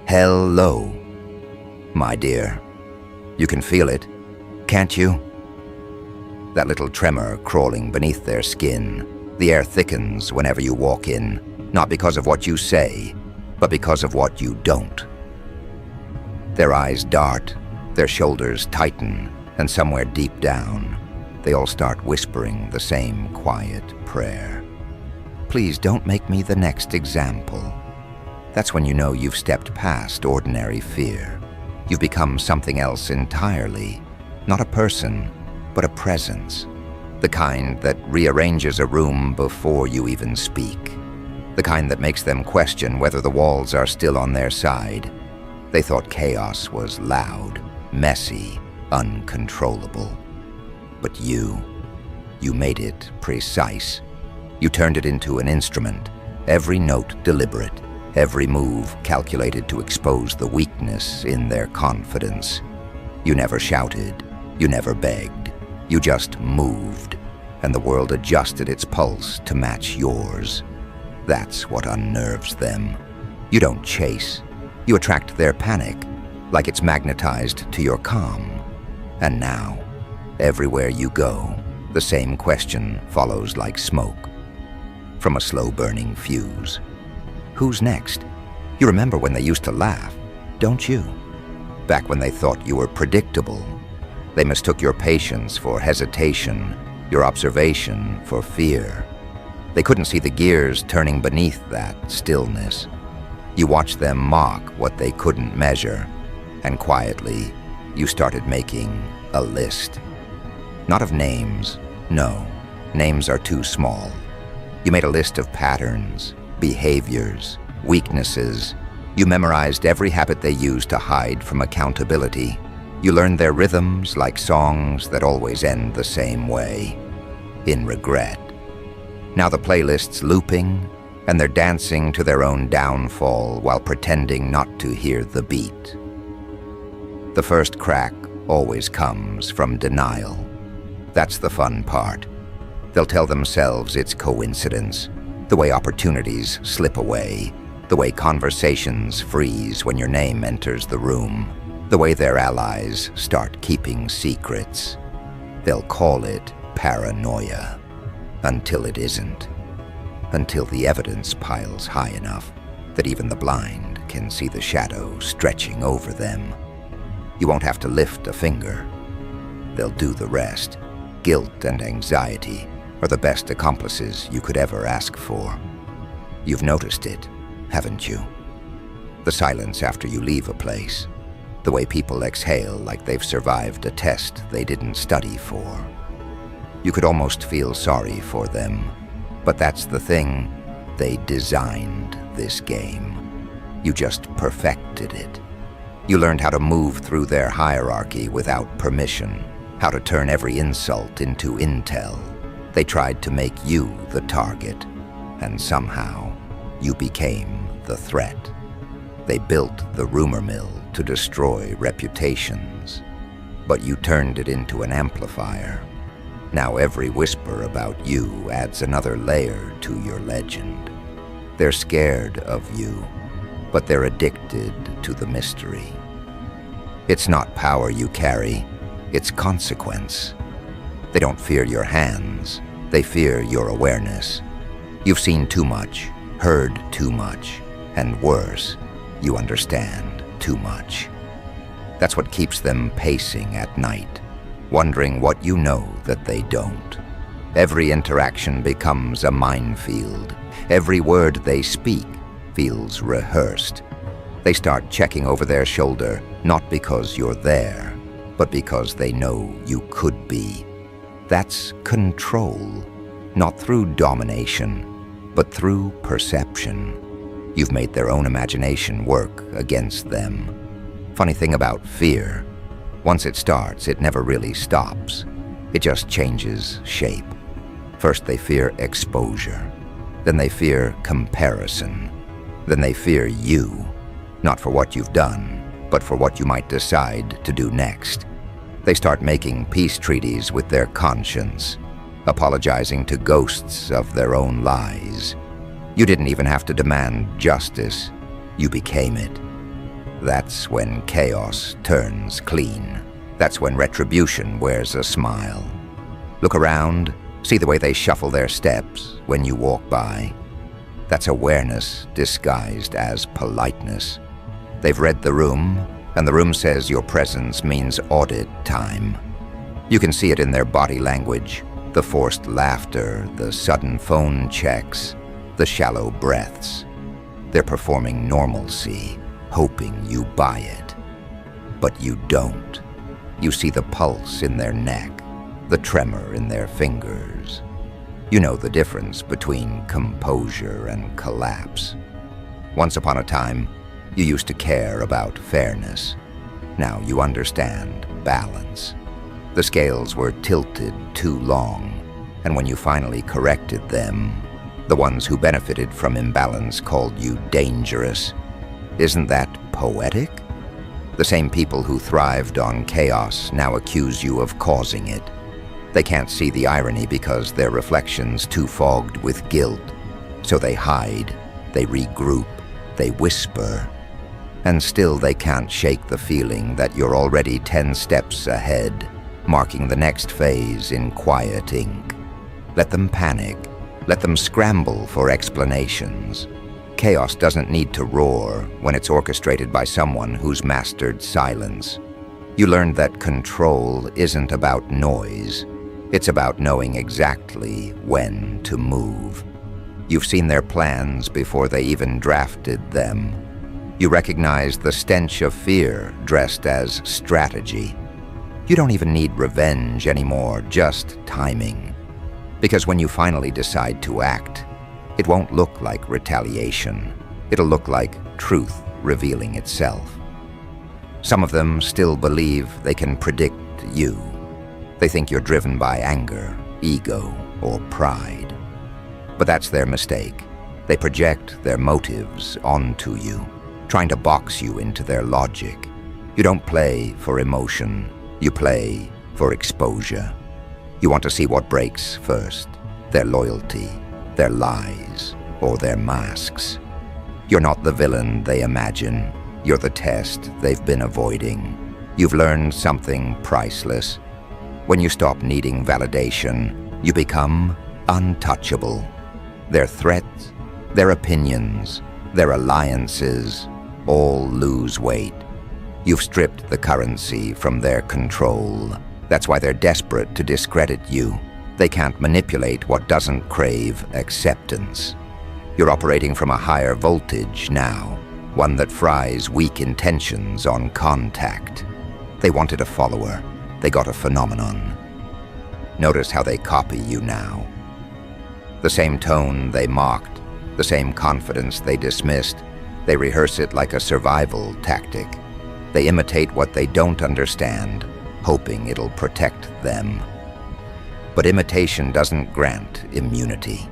Hello, my dear. You can feel it, can't you? That little tremor crawling beneath their skin. The air thickens whenever you walk in, not because of what you say, but because of what you don't. Their eyes dart, their shoulders tighten, and somewhere deep down, they all start whispering the same quiet prayer. Please don't make me the next example. That's when you know you've stepped past ordinary fear. You've become something else entirely, not a person, but a presence. The kind that rearranges a room before you even speak. The kind that makes them question whether the walls are still on their side. They thought chaos was loud, messy, uncontrollable. But you made it precise. You turned it into an instrument, every note deliberate, every move calculated to expose the weakness in their confidence. You never shouted, you never begged, you just moved, and the world adjusted its pulse to match yours. That's what unnerves them. You don't chase, you attract their panic, like it's magnetized to your calm. And now, everywhere you go, the same question follows like smoke from a slow-burning fuse. Who's next? You remember when they used to laugh, don't you? Back when they thought you were predictable. They mistook your patience for hesitation, your observation for fear. They couldn't see the gears turning beneath that stillness. You watched them mock what they couldn't measure, and quietly, you started making a list. Not of names, no, names are too small. You made a list of patterns, behaviors, weaknesses. You memorized every habit they used to hide from accountability. You learned their rhythms like songs that always end the same way, in regret. Now the playlist's looping, and they're dancing to their own downfall while pretending not to hear the beat. The first crack always comes from denial. That's the fun part. They'll tell themselves it's coincidence, the way opportunities slip away, the way conversations freeze when your name enters the room, the way their allies start keeping secrets. They'll call it paranoia, until it isn't. Until the evidence piles high enough that even the blind can see the shadow stretching over them. You won't have to lift a finger. They'll do the rest. Guilt and anxiety are the best accomplices you could ever ask for. You've noticed it, haven't you? The silence after you leave a place. The way people exhale like they've survived a test they didn't study for. You could almost feel sorry for them. But that's the thing, they designed this game. You just perfected it. You learned how to move through their hierarchy without permission, how to turn every insult into intel. They tried to make you the target, and somehow you became the threat. They built the rumor mill to destroy reputations, but you turned it into an amplifier. Now every whisper about you adds another layer to your legend. They're scared of you, but they're addicted to the mystery. It's not power you carry, it's consequence. They don't fear your hands, they fear your awareness. You've seen too much, heard too much, and worse, you understand too much. That's what keeps them pacing at night, wondering what you know that they don't. Every interaction becomes a minefield. Every word they speak feels rehearsed. They start checking over their shoulder, not because you're there, but because they know you could be. That's control, not through domination, but through perception. You've made their own imagination work against them. Funny thing about fear, once it starts, it never really stops. It just changes shape. First they fear exposure, then they fear comparison, then they fear you, not for what you've done, but for what you might decide to do next. They start making peace treaties with their conscience, apologizing to ghosts of their own lies. You didn't even have to demand justice. You became it. That's when chaos turns clean. That's when retribution wears a smile. Look around, see the way they shuffle their steps when you walk by. That's awareness disguised as politeness. They've read the room, and the room says your presence means audit time. You can see it in their body language, the forced laughter, the sudden phone checks, the shallow breaths. They're performing normalcy, hoping you buy it. But you don't. You see the pulse in their neck, the tremor in their fingers. You know the difference between composure and collapse. Once upon a time, you used to care about fairness. Now you understand balance. The scales were tilted too long, and when you finally corrected them, the ones who benefited from imbalance called you dangerous. Isn't that poetic? The same people who thrived on chaos now accuse you of causing it. They can't see the irony because their reflection's too fogged with guilt. So they hide, they regroup, they whisper. And still they can't shake the feeling that you're already 10 steps ahead, marking the next phase in quiet ink. Let them panic. Let them scramble for explanations. Chaos doesn't need to roar when it's orchestrated by someone who's mastered silence. You learned that control isn't about noise. It's about knowing exactly when to move. You've seen their plans before they even drafted them. You recognize the stench of fear dressed as strategy. You don't even need revenge anymore, just timing. Because when you finally decide to act, it won't look like retaliation. It'll look like truth revealing itself. Some of them still believe they can predict you. They think you're driven by anger, ego, or pride. But that's their mistake. They project their motives onto you, trying to box you into their logic. You don't play for emotion. You play for exposure. You want to see what breaks first, their loyalty, their lies, or their masks. You're not the villain they imagine. You're the test they've been avoiding. You've learned something priceless. When you stop needing validation, you become untouchable. Their threats, their opinions, their alliances, all lose weight. You've stripped the currency from their control. That's why they're desperate to discredit you. They can't manipulate what doesn't crave acceptance. You're operating from a higher voltage now, one that fries weak intentions on contact. They wanted a follower. They got a phenomenon. Notice how they copy you now. The same tone they mocked, the same confidence they dismissed, they rehearse it like a survival tactic. They imitate what they don't understand, hoping it'll protect them. But imitation doesn't grant immunity.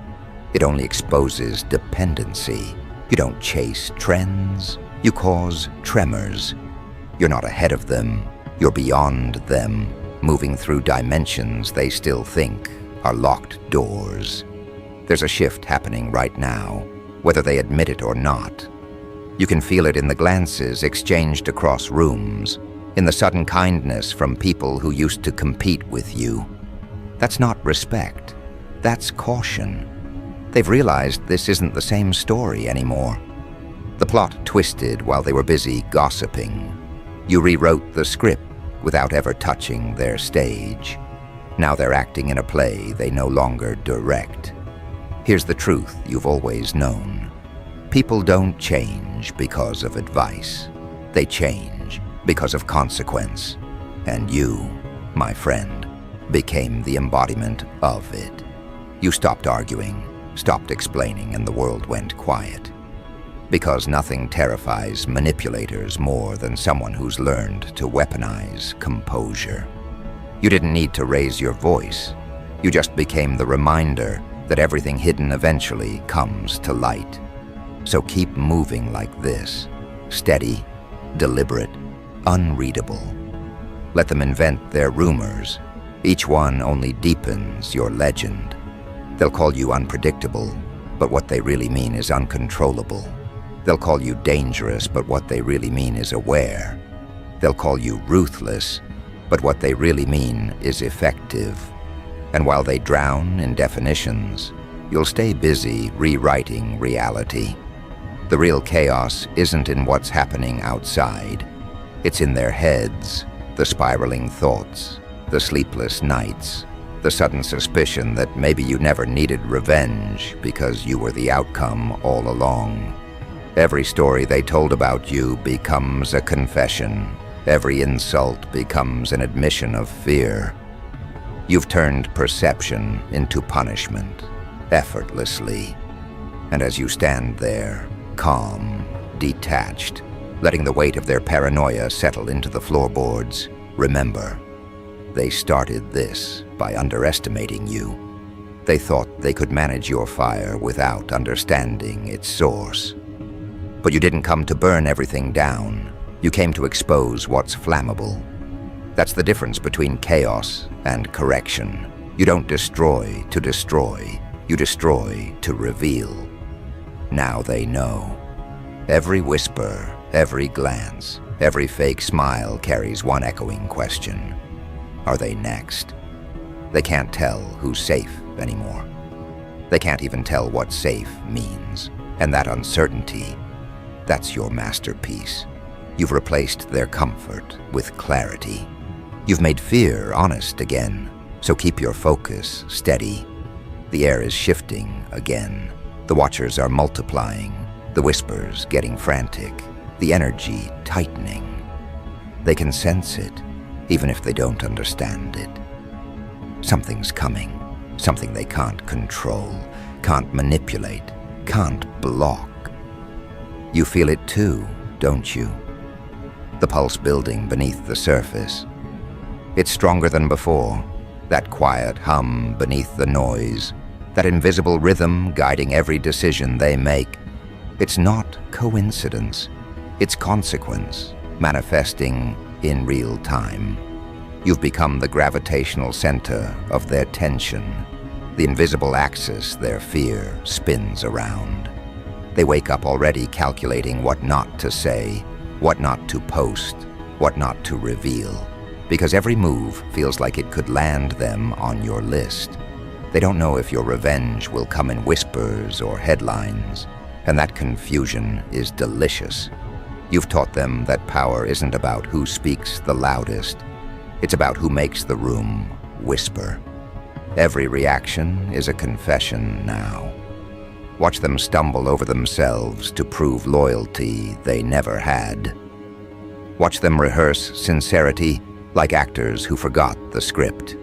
It only exposes dependency. You don't chase trends, you cause tremors. You're not ahead of them, you're beyond them, moving through dimensions they still think are locked doors. There's a shift happening right now, whether they admit it or not. You can feel it in the glances exchanged across rooms, in the sudden kindness from people who used to compete with you. That's not respect, that's caution. They've realized this isn't the same story anymore. The plot twisted while they were busy gossiping. You rewrote the script without ever touching their stage. Now they're acting in a play they no longer direct. Here's the truth you've always known. People don't change because of advice. They change because of consequence. And you, my friend, became the embodiment of it. You stopped arguing, stopped explaining, and the world went quiet. Because nothing terrifies manipulators more than someone who's learned to weaponize composure. You didn't need to raise your voice. You just became the reminder that everything hidden eventually comes to light. So keep moving like this, steady, deliberate, unreadable. Let them invent their rumors. Each one only deepens your legend. They'll call you unpredictable, but what they really mean is uncontrollable. They'll call you dangerous, but what they really mean is aware. They'll call you ruthless, but what they really mean is effective. And while they drown in definitions, you'll stay busy rewriting reality. The real chaos isn't in what's happening outside. It's in their heads, the spiraling thoughts, the sleepless nights, the sudden suspicion that maybe you never needed revenge because you were the outcome all along. Every story they told about you becomes a confession. Every insult becomes an admission of fear. You've turned perception into punishment, effortlessly. And as you stand there, calm, detached, letting the weight of their paranoia settle into the floorboards, remember, they started this by underestimating you. They thought they could manage your fire without understanding its source. But you didn't come to burn everything down. You came to expose what's flammable. That's the difference between chaos and correction. You don't destroy to destroy. You destroy to reveal. Now they know. Every whisper, every glance, every fake smile carries one echoing question. Are they next? They can't tell who's safe anymore. They can't even tell what safe means. And that uncertainty, that's your masterpiece. You've replaced their comfort with clarity. You've made fear honest again, so keep your focus steady. The air is shifting again. The watchers are multiplying, the whispers getting frantic, the energy tightening. They can sense it, even if they don't understand it. Something's coming, something they can't control, can't manipulate, can't block. You feel it too, don't you? The pulse building beneath the surface. It's stronger than before, that quiet hum beneath the noise, that invisible rhythm guiding every decision they make. It's not coincidence, it's consequence, manifesting in real time. You've become the gravitational center of their tension, the invisible axis their fear spins around. They wake up already calculating what not to say, what not to post, what not to reveal, because every move feels like it could land them on your list. They don't know if your revenge will come in whispers or headlines, and that confusion is delicious. You've taught them that power isn't about who speaks the loudest. It's about who makes the room whisper. Every reaction is a confession now. Watch them stumble over themselves to prove loyalty they never had. Watch them rehearse sincerity like actors who forgot the script.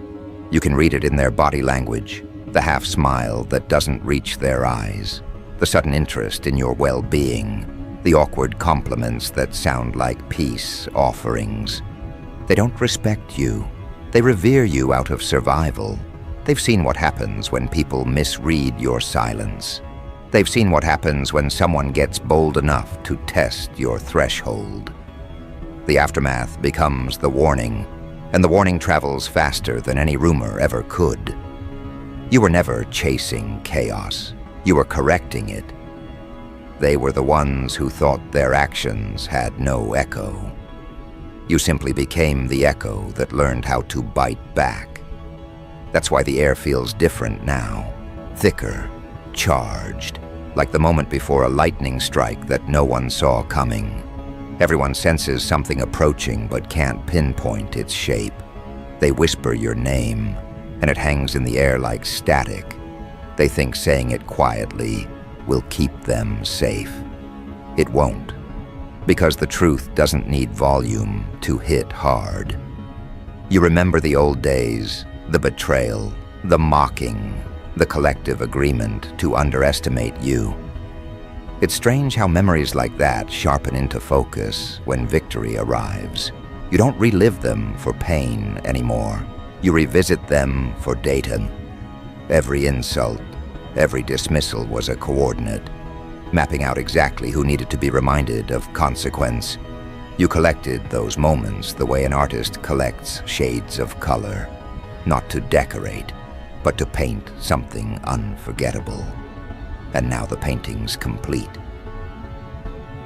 You can read it in their body language, the half smile that doesn't reach their eyes, the sudden interest in your well-being, the awkward compliments that sound like peace offerings. They don't respect you. They revere you out of survival. They've seen what happens when people misread your silence. They've seen what happens when someone gets bold enough to test your threshold. The aftermath becomes the warning, and the warning travels faster than any rumor ever could. You were never chasing chaos. You were correcting it. They were the ones who thought their actions had no echo. You simply became the echo that learned how to bite back. That's why the air feels different now, thicker, charged, like the moment before a lightning strike that no one saw coming. Everyone senses something approaching but can't pinpoint its shape. They whisper your name, and it hangs in the air like static. They think saying it quietly will keep them safe. It won't, because the truth doesn't need volume to hit hard. You remember the old days, the betrayal, the mocking, the collective agreement to underestimate you. It's strange how memories like that sharpen into focus when victory arrives. You don't relive them for pain anymore. You revisit them for data. Every insult, every dismissal was a coordinate, mapping out exactly who needed to be reminded of consequence. You collected those moments the way an artist collects shades of color, not to decorate, but to paint something unforgettable. And now the painting's complete.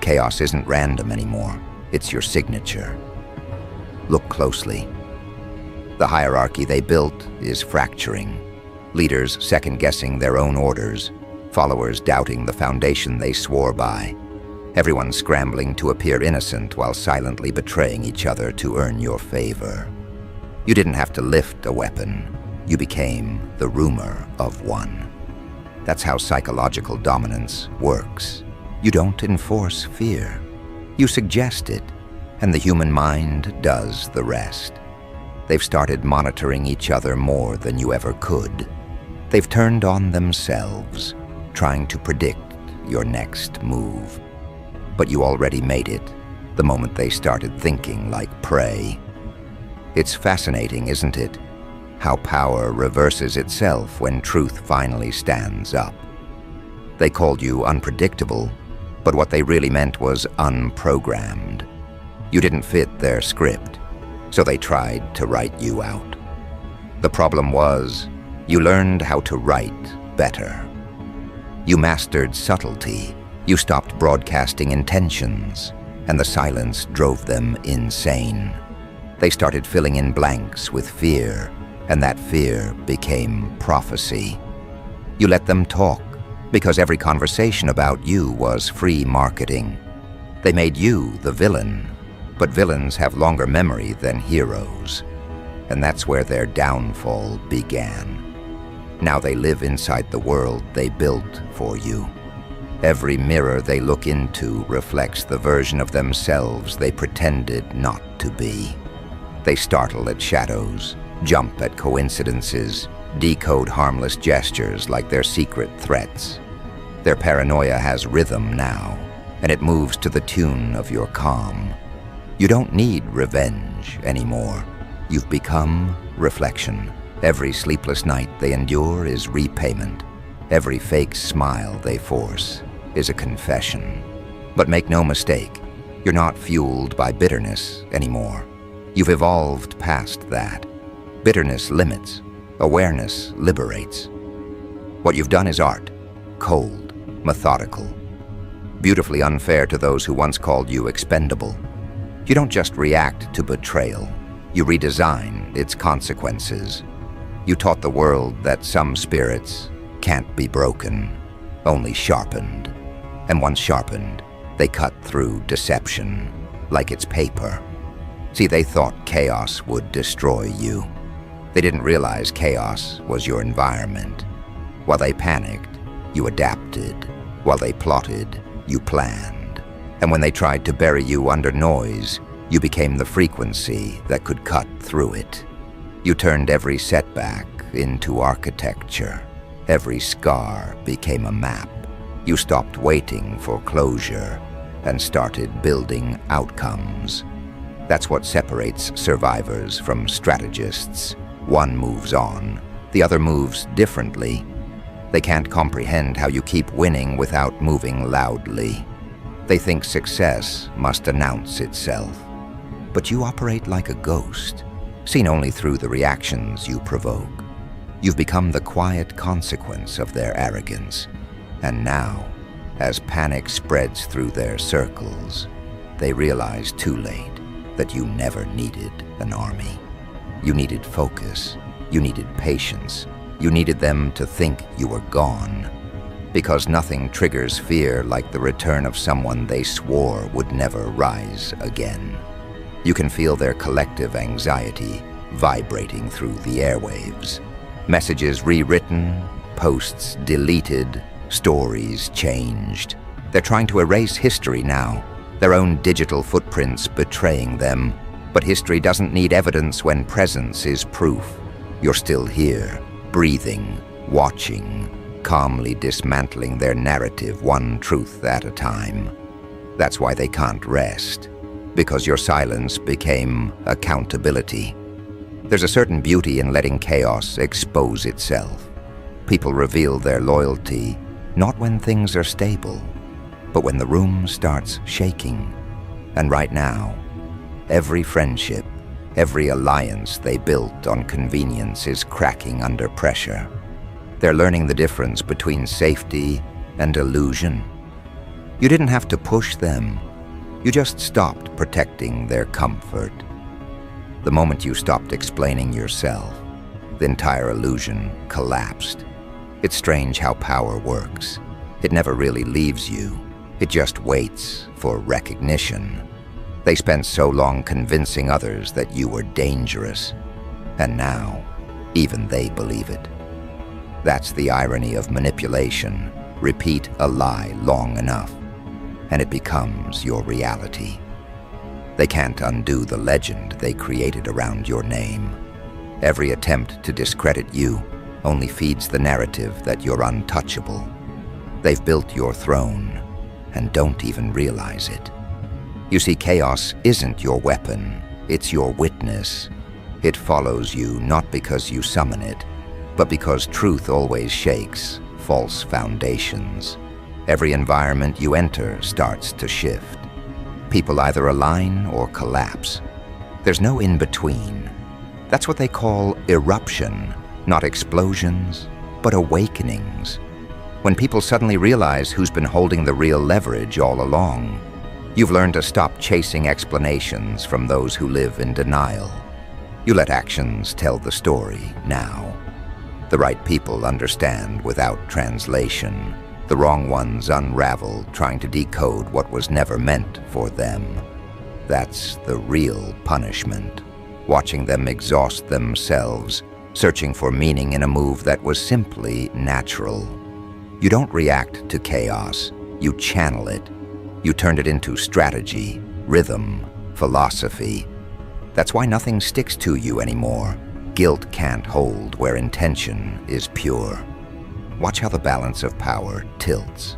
Chaos isn't random anymore. It's your signature. Look closely. The hierarchy they built is fracturing. Leaders second-guessing their own orders. Followers doubting the foundation they swore by. Everyone scrambling to appear innocent while silently betraying each other to earn your favor. You didn't have to lift a weapon. You became the rumor of one. That's how psychological dominance works. You don't enforce fear. You suggest it, and the human mind does the rest. They've started monitoring each other more than you ever could. They've turned on themselves, trying to predict your next move. But you already made it the moment they started thinking like prey. It's fascinating, isn't it? How power reverses itself when truth finally stands up. They called you unpredictable, but what they really meant was unprogrammed. You didn't fit their script, so they tried to write you out. The problem was, you learned how to write better. You mastered subtlety. You stopped broadcasting intentions, and the silence drove them insane. They started filling in blanks with fear, and that fear became prophecy. You let them talk, because every conversation about you was free marketing. They made you the villain, but villains have longer memory than heroes, and that's where their downfall began. Now they live inside the world they built for you. Every mirror they look into reflects the version of themselves they pretended not to be. They startle at shadows, jump at coincidences, decode harmless gestures like their secret threats. Their paranoia has rhythm now, and it moves to the tune of your calm. You don't need revenge anymore. You've become reflection. Every sleepless night they endure is repayment. Every fake smile they force is a confession. But make no mistake, you're not fueled by bitterness anymore. You've evolved past that. Bitterness limits. Awareness liberates. What you've done is art. Cold, methodical. Beautifully unfair to those who once called you expendable. You don't just react to betrayal. You redesign its consequences. You taught the world that some spirits can't be broken, only sharpened. And once sharpened, they cut through deception, like it's paper. See, they thought chaos would destroy you. They didn't realize chaos was your environment. While they panicked, you adapted. While they plotted, you planned. And when they tried to bury you under noise, you became the frequency that could cut through it. You turned every setback into architecture. Every scar became a map. You stopped waiting for closure and started building outcomes. That's what separates survivors from strategists. One moves on, the other moves differently. They can't comprehend how you keep winning without moving loudly. They think success must announce itself. But you operate like a ghost, seen only through the reactions you provoke. You've become the quiet consequence of their arrogance. And now, as panic spreads through their circles, they realize too late that you never needed an army. You needed focus. You needed patience. You needed them to think you were gone. Because nothing triggers fear like the return of someone they swore would never rise again. You can feel their collective anxiety vibrating through the airwaves. Messages rewritten, posts deleted, stories changed. They're trying to erase history now, their own digital footprints betraying them. But history doesn't need evidence when presence is proof. You're still here, breathing, watching, calmly dismantling their narrative one truth at a time. That's why they can't rest, because your silence became accountability. There's a certain beauty in letting chaos expose itself. People reveal their loyalty not when things are stable, but when the room starts shaking. And right now, every friendship, every alliance they built on convenience is cracking under pressure. They're learning the difference between safety and illusion. You didn't have to push them. You just stopped protecting their comfort. The moment you stopped explaining yourself, the entire illusion collapsed. It's strange how power works. It never really leaves you. It just waits for recognition. They spent so long convincing others that you were dangerous, and now even they believe it. That's the irony of manipulation. Repeat a lie long enough, and it becomes your reality. They can't undo the legend they created around your name. Every attempt to discredit you only feeds the narrative that you're untouchable. They've built your throne and don't even realize it. You see, chaos isn't your weapon, it's your witness. It follows you not because you summon it, but because truth always shakes false foundations. Every environment you enter starts to shift. People either align or collapse. There's no in-between. That's what they call eruption, not explosions, but awakenings. When people suddenly realize who's been holding the real leverage all along, you've learned to stop chasing explanations from those who live in denial. You let actions tell the story now. The right people understand without translation. The wrong ones unravel, trying to decode what was never meant for them. That's the real punishment. Watching them exhaust themselves, searching for meaning in a move that was simply natural. You don't react to chaos, you channel it. You turned it into strategy, rhythm, philosophy. That's why nothing sticks to you anymore. Guilt can't hold where intention is pure. Watch how the balance of power tilts.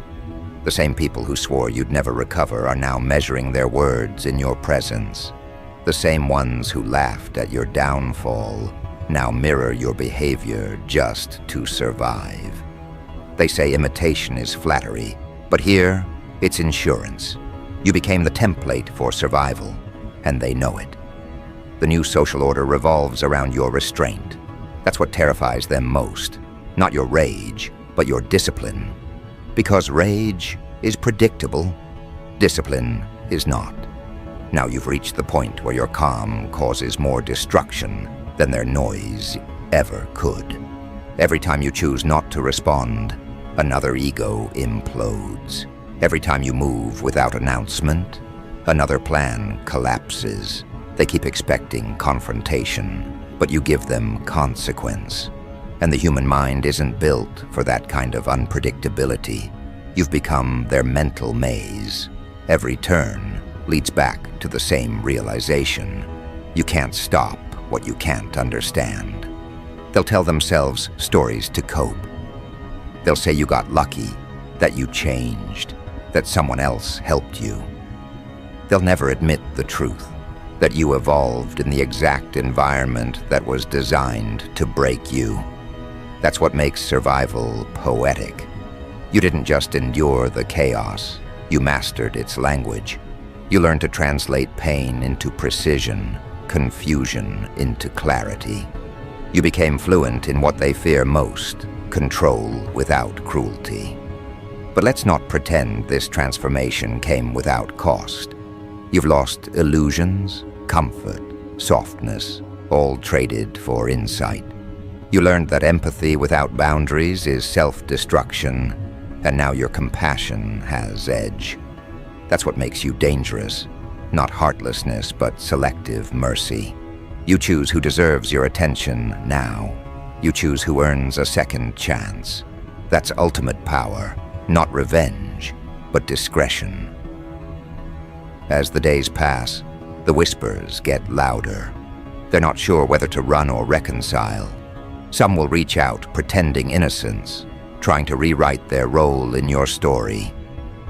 The same people who swore you'd never recover are now measuring their words in your presence. The same ones who laughed at your downfall now mirror your behavior just to survive. They say imitation is flattery, but here, it's insurance. You became the template for survival, and they know it. The new social order revolves around your restraint. That's what terrifies them most. Not your rage, but your discipline. Because rage is predictable, discipline is not. Now you've reached the point where your calm causes more destruction than their noise ever could. Every time you choose not to respond, another ego implodes. Every time you move without announcement, another plan collapses. They keep expecting confrontation, but you give them consequence. And the human mind isn't built for that kind of unpredictability. You've become their mental maze. Every turn leads back to the same realization. You can't stop what you can't understand. They'll tell themselves stories to cope. They'll say you got lucky, that you changed, that someone else helped you. They'll never admit the truth, that you evolved in the exact environment that was designed to break you. That's what makes survival poetic. You didn't just endure the chaos, you mastered its language. You learned to translate pain into precision, confusion into clarity. You became fluent in what they fear most, control without cruelty. But let's not pretend this transformation came without cost. You've lost illusions, comfort, softness, all traded for insight. You learned that empathy without boundaries is self-destruction, and now your compassion has edge. That's what makes you dangerous. Not heartlessness, but selective mercy. You choose who deserves your attention now. You choose who earns a second chance. That's ultimate power, not revenge, but discretion. As the days pass, the whispers get louder. They're not sure whether to run or reconcile. Some will reach out, pretending innocence, trying to rewrite their role in your story.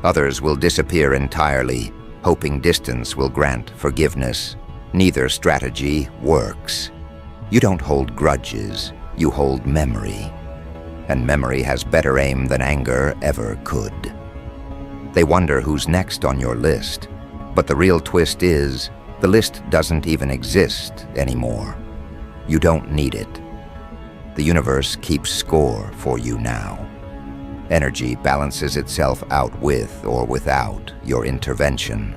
Others will disappear entirely, hoping distance will grant forgiveness. Neither strategy works. You don't hold grudges, you hold memory. And memory has better aim than anger ever could. They wonder who's next on your list. But the real twist is, the list doesn't even exist anymore. You don't need it. The universe keeps score for you now. Energy balances itself out with or without your intervention.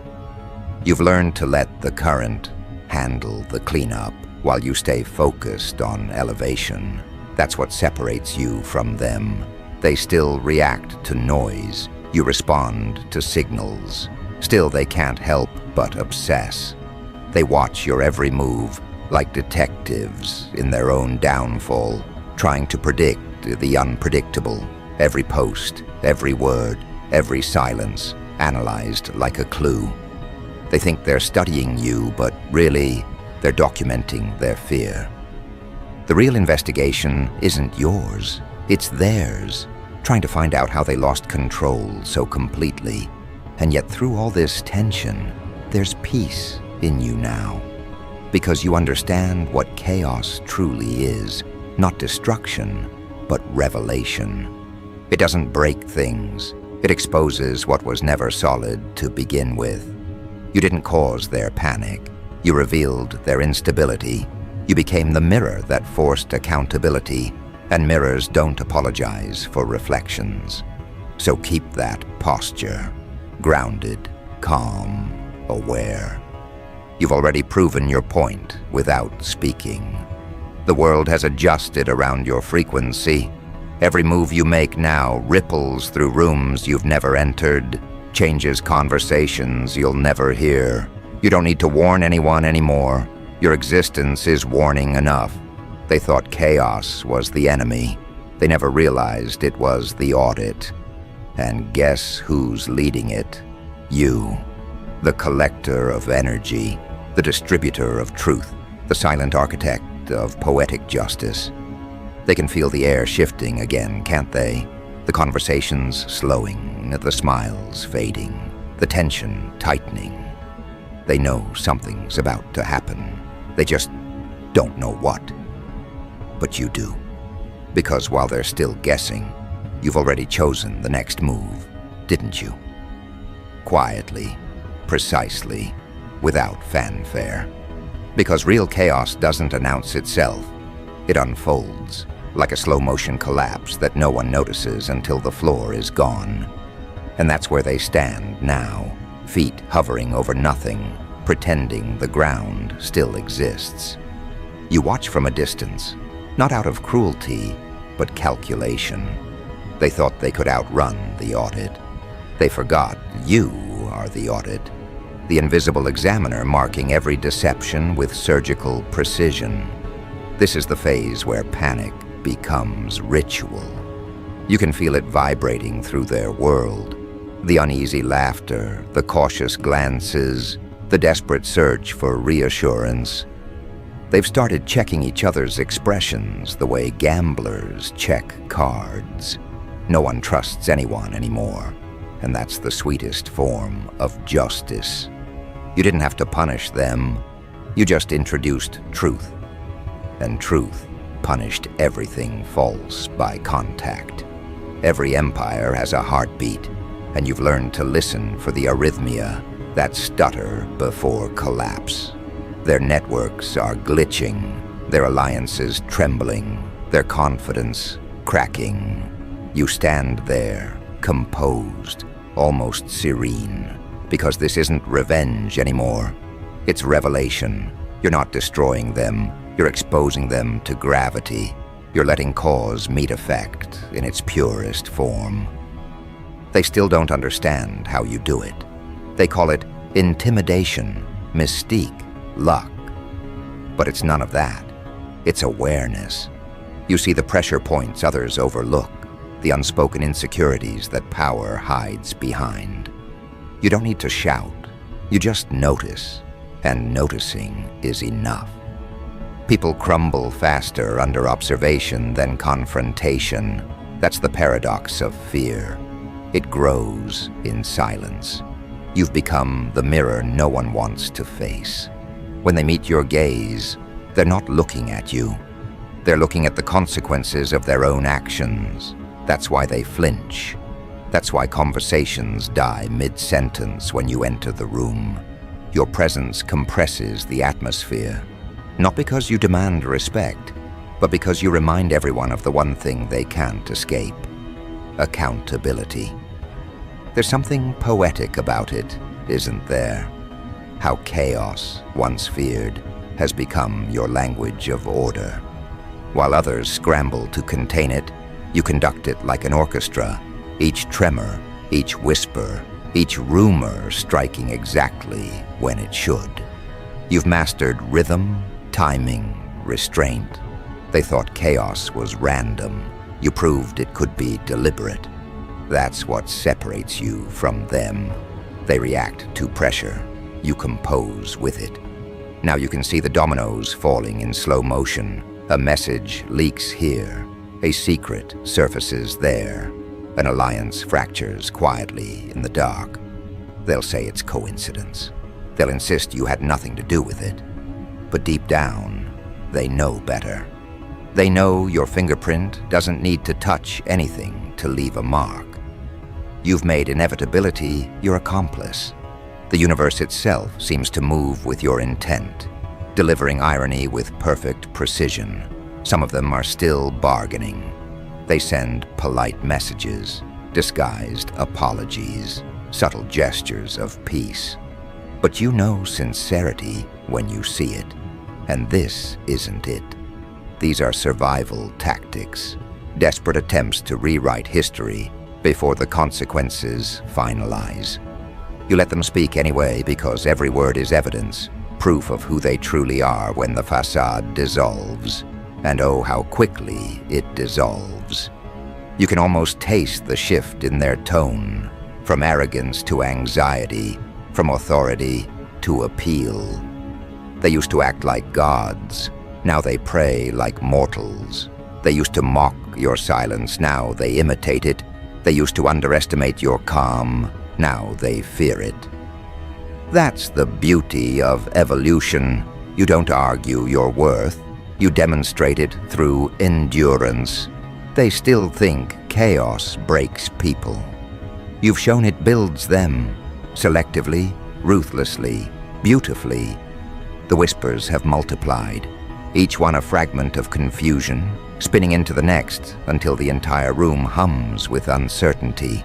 You've learned to let the current handle the cleanup while you stay focused on elevation. That's what separates you from them. They still react to noise. You respond to signals. Still, they can't help but obsess. They watch your every move like detectives in their own downfall, trying to predict the unpredictable. Every post, every word, every silence, analyzed like a clue. They think they're studying you, but really, they're documenting their fear. The real investigation isn't yours, it's theirs, trying to find out how they lost control so completely. And yet through all this tension, there's peace in you now. Because you understand what chaos truly is, not destruction, but revelation. It doesn't break things. It exposes what was never solid to begin with. You didn't cause their panic. You revealed their instability. You became the mirror that forced accountability, and mirrors don't apologize for reflections. So keep that posture, grounded, calm, aware. You've already proven your point without speaking. The world has adjusted around your frequency. Every move you make now ripples through rooms you've never entered, changes conversations you'll never hear. You don't need to warn anyone anymore. Your existence is warning enough. They thought chaos was the enemy. They never realized it was the audit. And guess who's leading it? You. The collector of energy, the distributor of truth, the silent architect of poetic justice. They can feel the air shifting again, can't they? The conversations slowing, the smiles fading, the tension tightening. They know something's about to happen. They just don't know what. But you do. Because while they're still guessing, you've already chosen the next move, didn't you? Quietly, precisely, without fanfare. Because real chaos doesn't announce itself. It unfolds, like a slow-motion collapse that no one notices until the floor is gone. And that's where they stand now, feet hovering over nothing, pretending the ground still exists. You watch from a distance, not out of cruelty, but calculation. They thought they could outrun the audit. They forgot you are the audit, the invisible examiner marking every deception with surgical precision. This is the phase where panic becomes ritual. You can feel it vibrating through their world. The uneasy laughter, the cautious glances, the desperate search for reassurance. They've started checking each other's expressions the way gamblers check cards. No one trusts anyone anymore, and that's the sweetest form of justice. You didn't have to punish them. You just introduced truth. And truth punished everything false by contact. Every empire has a heartbeat, and you've learned to listen for the arrhythmia, that stutter before collapse. Their networks are glitching, their alliances trembling, their confidence cracking. You stand there, composed, almost serene, because this isn't revenge anymore. It's revelation. You're not destroying them. You're exposing them to gravity. You're letting cause meet effect in its purest form. They still don't understand how you do it. They call it intimidation, mystique, luck. But it's none of that. It's awareness. You see the pressure points others overlook, the unspoken insecurities that power hides behind. You don't need to shout. You just notice, and noticing is enough. People crumble faster under observation than confrontation. That's the paradox of fear. It grows in silence. You've become the mirror no one wants to face. When they meet your gaze, they're not looking at you. They're looking at the consequences of their own actions. That's why they flinch. That's why conversations die mid-sentence when you enter the room. Your presence compresses the atmosphere. Not because you demand respect, but because you remind everyone of the one thing they can't escape. accountability. There's something poetic about it, isn't there? How chaos, once feared, has become your language of order. While others scramble to contain it, you conduct it like an orchestra, each tremor, each whisper, each rumor striking exactly when it should. You've mastered rhythm, timing, restraint. They thought chaos was random. You proved it could be deliberate. That's what separates you from them. They react to pressure. You compose with it. Now you can see the dominoes falling in slow motion. A message leaks here. A secret surfaces there. An alliance fractures quietly in the dark. They'll say it's coincidence. They'll insist you had nothing to do with it. But deep down, they know better. They know your fingerprint doesn't need to touch anything to leave a mark. You've made inevitability your accomplice. The universe itself seems to move with your intent, delivering irony with perfect precision. Some of them are still bargaining. They send polite messages, disguised apologies, subtle gestures of peace. But you know sincerity when you see it, and this isn't it. These are survival tactics, desperate attempts to rewrite history before the consequences finalize. You let them speak anyway because every word is evidence, proof of who they truly are when the facade dissolves. And oh, how quickly it dissolves. You can almost taste the shift in their tone, from arrogance to anxiety, from authority to appeal. They used to act like gods. Now they pray like mortals. They used to mock your silence. Now they imitate it. They used to underestimate your calm. Now they fear it. That's the beauty of evolution. You don't argue your worth. You demonstrate it through endurance. They still think chaos breaks people. You've shown it builds them, selectively, ruthlessly, beautifully. The whispers have multiplied, each one a fragment of confusion, spinning into the next until the entire room hums with uncertainty.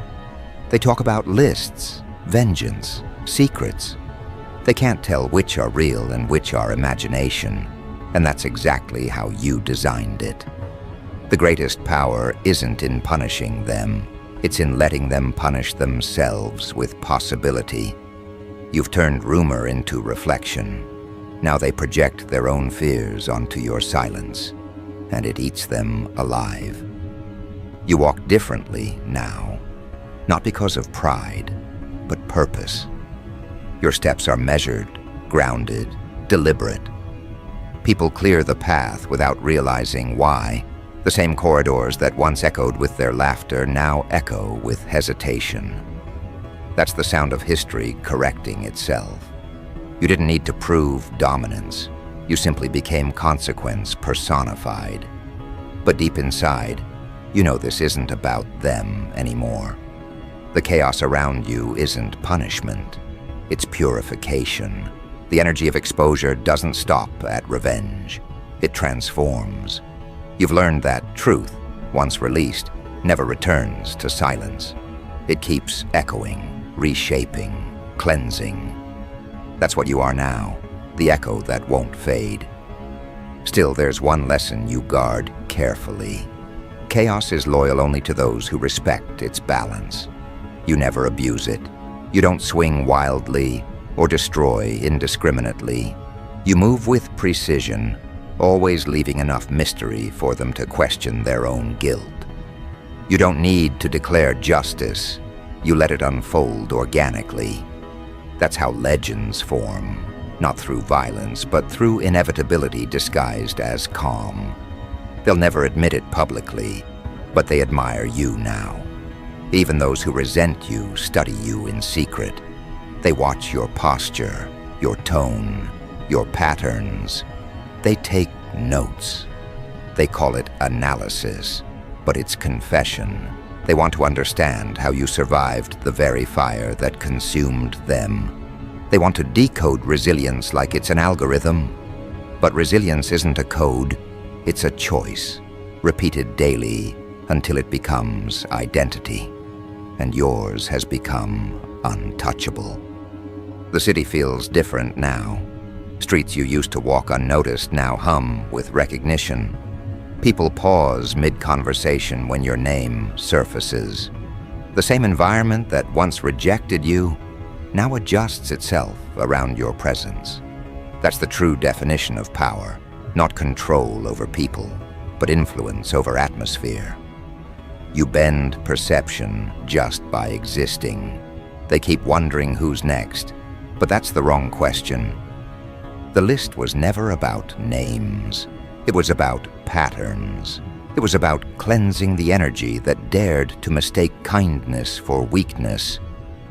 They talk about lists, vengeance, secrets. They can't tell which are real and which are imagination, and that's exactly how you designed it. The greatest power isn't in punishing them. It's in letting them punish themselves with possibility. You've turned rumor into reflection. Now they project their own fears onto your silence, and it eats them alive. You walk differently now, not because of pride, but purpose. Your steps are measured, grounded, deliberate. People clear the path without realizing why. The same corridors that once echoed with their laughter now echo with hesitation. That's the sound of history correcting itself. You didn't need to prove dominance. You simply became consequence personified. But deep inside, you know this isn't about them anymore. The chaos around you isn't punishment. It's purification. The energy of exposure doesn't stop at revenge. It transforms. You've learned that truth, once released, never returns to silence. It keeps echoing, reshaping, cleansing. That's what you are now, the echo that won't fade. Still, there's one lesson you guard carefully. Chaos is loyal only to those who respect its balance. You never abuse it. You don't swing wildly or destroy indiscriminately. You move with precision, always leaving enough mystery for them to question their own guilt. You don't need to declare justice. You let it unfold organically. That's how legends form, not through violence, but through inevitability disguised as calm. They'll never admit it publicly, but they admire you now. Even those who resent you study you in secret. They watch your posture, your tone, your patterns. They take notes. They call it analysis, but it's confession. They want to understand how you survived the very fire that consumed them. They want to decode resilience like it's an algorithm. But resilience isn't a code, it's a choice, repeated daily, until it becomes identity, and yours has become untouchable. The city feels different now. Streets you used to walk unnoticed now hum with recognition. People pause mid-conversation when your name surfaces. The same environment that once rejected you now adjusts itself around your presence. That's the true definition of power, not control over people, but influence over atmosphere. You bend perception just by existing. They keep wondering who's next, but that's the wrong question. The list was never about names. It was about patterns. It was about cleansing the energy that dared to mistake kindness for weakness.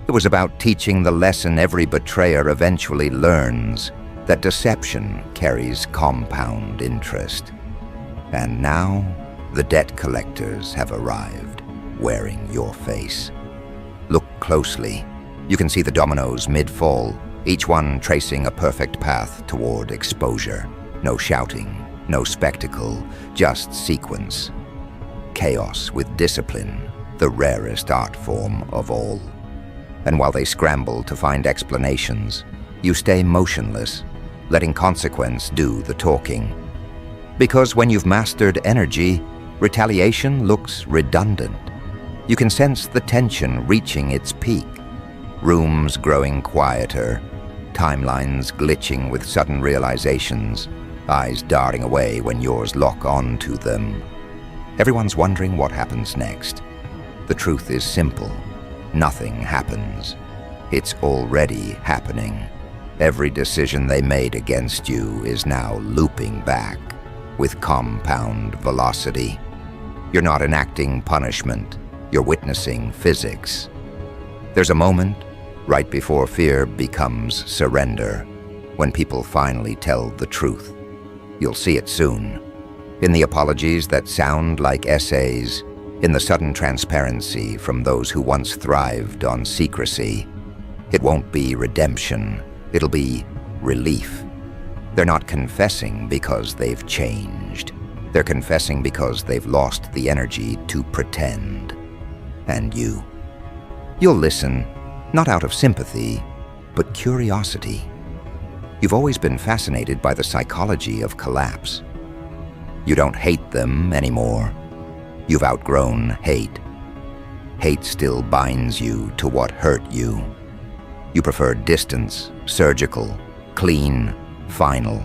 It was about teaching the lesson every betrayer eventually learns, that deception carries compound interest. And now, the debt collectors have arrived, wearing your face. Look closely. You can see the dominoes mid-fall, each one tracing a perfect path toward exposure. No shouting, no spectacle, just sequence. Chaos with discipline, the rarest art form of all. And while they scramble to find explanations, you stay motionless, letting consequence do the talking. Because when you've mastered energy, retaliation looks redundant. You can sense the tension reaching its peak. Rooms growing quieter, timelines glitching with sudden realizations, eyes darting away when yours lock on to them. Everyone's wondering what happens next. The truth is simple. Nothing happens. It's already happening. Every decision they made against you is now looping back with compound velocity. You're not enacting punishment. You're witnessing physics. There's a moment right before fear becomes surrender, when people finally tell the truth. You'll see it soon. In the apologies that sound like essays, in the sudden transparency from those who once thrived on secrecy. It won't be redemption. It'll be relief. They're not confessing because they've changed. They're confessing because they've lost the energy to pretend. And you'll listen, not out of sympathy, but curiosity. You've always been fascinated by the psychology of collapse. You don't hate them anymore. You've outgrown hate. Hate still binds you to what hurt you. You prefer distance, surgical, clean, final.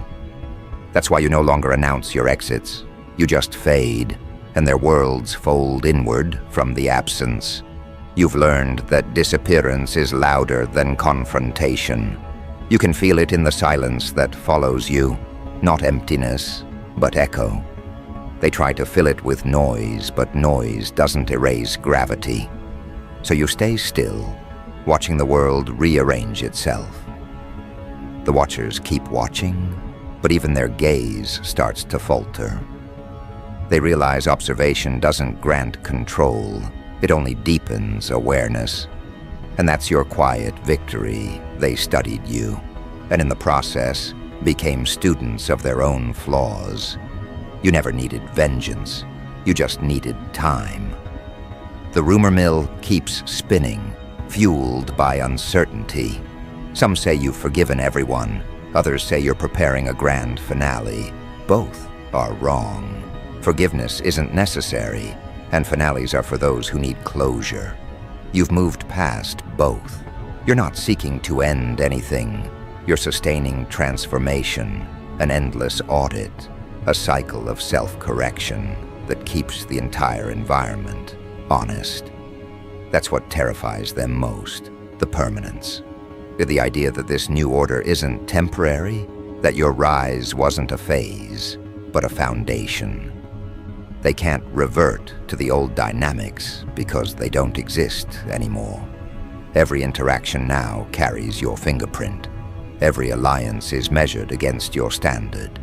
That's why you no longer announce your exits. You just fade, and their worlds fold inward from the absence. You've learned that disappearance is louder than confrontation. You can feel it in the silence that follows you, not emptiness, but echo. They try to fill it with noise, but noise doesn't erase gravity. So you stay still, watching the world rearrange itself. The watchers keep watching, but even their gaze starts to falter. They realize observation doesn't grant control, it only deepens awareness. And that's your quiet victory. They studied you, and in the process, became students of their own flaws. You never needed vengeance, you just needed time. The rumor mill keeps spinning, fueled by uncertainty. Some say you've forgiven everyone, others say you're preparing a grand finale. Both are wrong. Forgiveness isn't necessary, and finales are for those who need closure. You've moved past both. You're not seeking to end anything. You're sustaining transformation, an endless audit, a cycle of self-correction that keeps the entire environment honest. That's what terrifies them most, the permanence. The idea that this new order isn't temporary, that your rise wasn't a phase, but a foundation. They can't revert to the old dynamics because they don't exist anymore. Every interaction now carries your fingerprint. Every alliance is measured against your standard.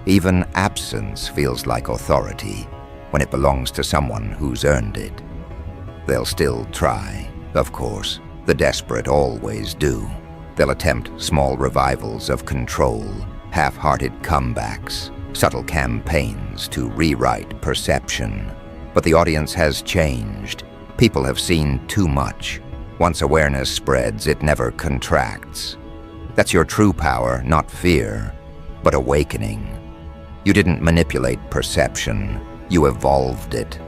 Even absence feels like authority when it belongs to someone who's earned it. They'll still try, of course. The desperate always do. They'll attempt small revivals of control, half-hearted comebacks, subtle campaigns to rewrite perception. But the audience has changed. People have seen too much. Once awareness spreads, it never contracts. That's your true power, not fear, but awakening. You didn't manipulate perception, you evolved it.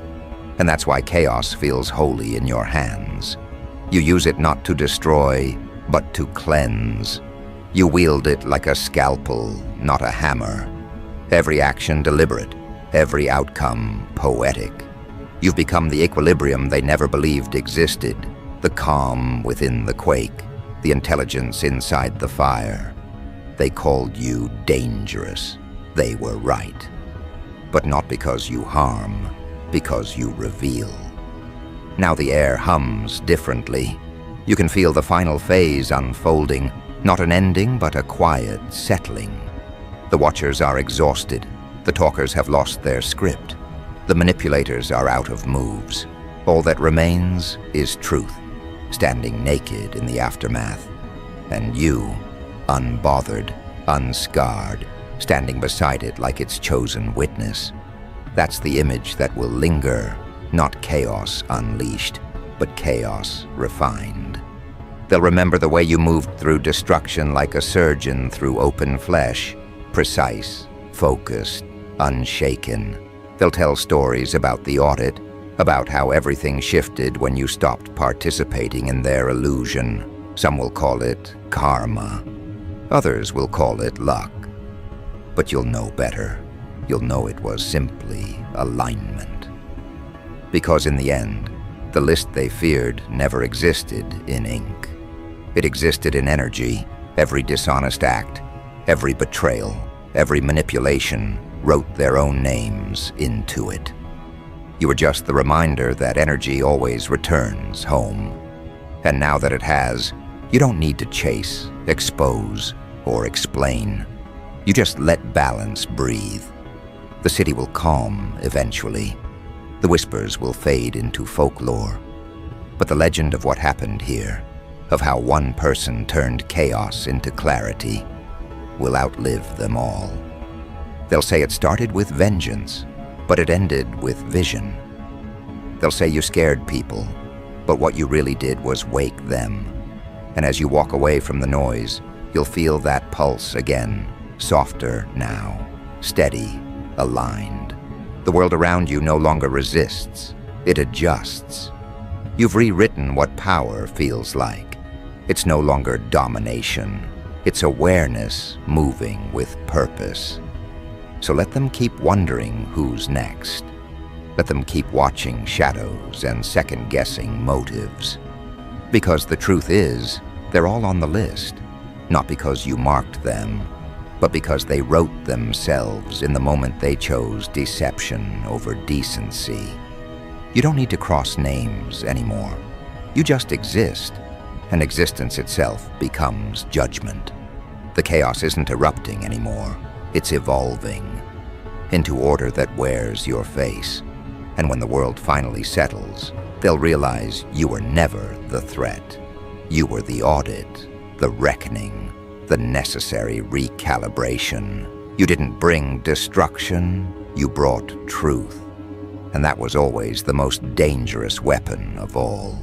And that's why chaos feels holy in your hands. You use it not to destroy, but to cleanse. You wield it like a scalpel, not a hammer. Every action deliberate, every outcome poetic. You've become the equilibrium they never believed existed, the calm within the quake, the intelligence inside the fire. They called you dangerous. They were right. But not because you harm, because you reveal. Now the air hums differently. You can feel the final phase unfolding, not an ending, but a quiet settling. The watchers are exhausted. The talkers have lost their script. The manipulators are out of moves. All that remains is truth, standing naked in the aftermath. And you, unbothered, unscarred, standing beside it like its chosen witness. That's the image that will linger, not chaos unleashed, but chaos refined. They'll remember the way you moved through destruction like a surgeon through open flesh, precise, focused, unshaken. They'll tell stories about the audit, about how everything shifted when you stopped participating in their illusion. Some will call it karma. Others will call it luck. But you'll know better. You'll know it was simply alignment. Because in the end, the list they feared never existed in ink. It existed in energy. Every dishonest act, every betrayal, every manipulation wrote their own names into it. You were just the reminder that energy always returns home. And now that it has, you don't need to chase, expose, or explain. You just let balance breathe. The city will calm eventually. The whispers will fade into folklore. But the legend of what happened here, of how one person turned chaos into clarity, will outlive them all. They'll say it started with vengeance, but it ended with vision. They'll say you scared people, but what you really did was wake them. And as you walk away from the noise, you'll feel that pulse again, softer now, steady, aligned. The world around you no longer resists, it adjusts. You've rewritten what power feels like. It's no longer domination, it's awareness moving with purpose. So let them keep wondering who's next. Let them keep watching shadows and second-guessing motives. Because the truth is, they're all on the list, not because you marked them, but because they wrote themselves in the moment they chose deception over decency. You don't need to cross names anymore. You just exist, and existence itself becomes judgment. The chaos isn't erupting anymore. It's evolving into order that wears your face. And when the world finally settles, they'll realize you were never the threat. You were the audit, the reckoning, the necessary recalibration. You didn't bring destruction, you brought truth. And that was always the most dangerous weapon of all.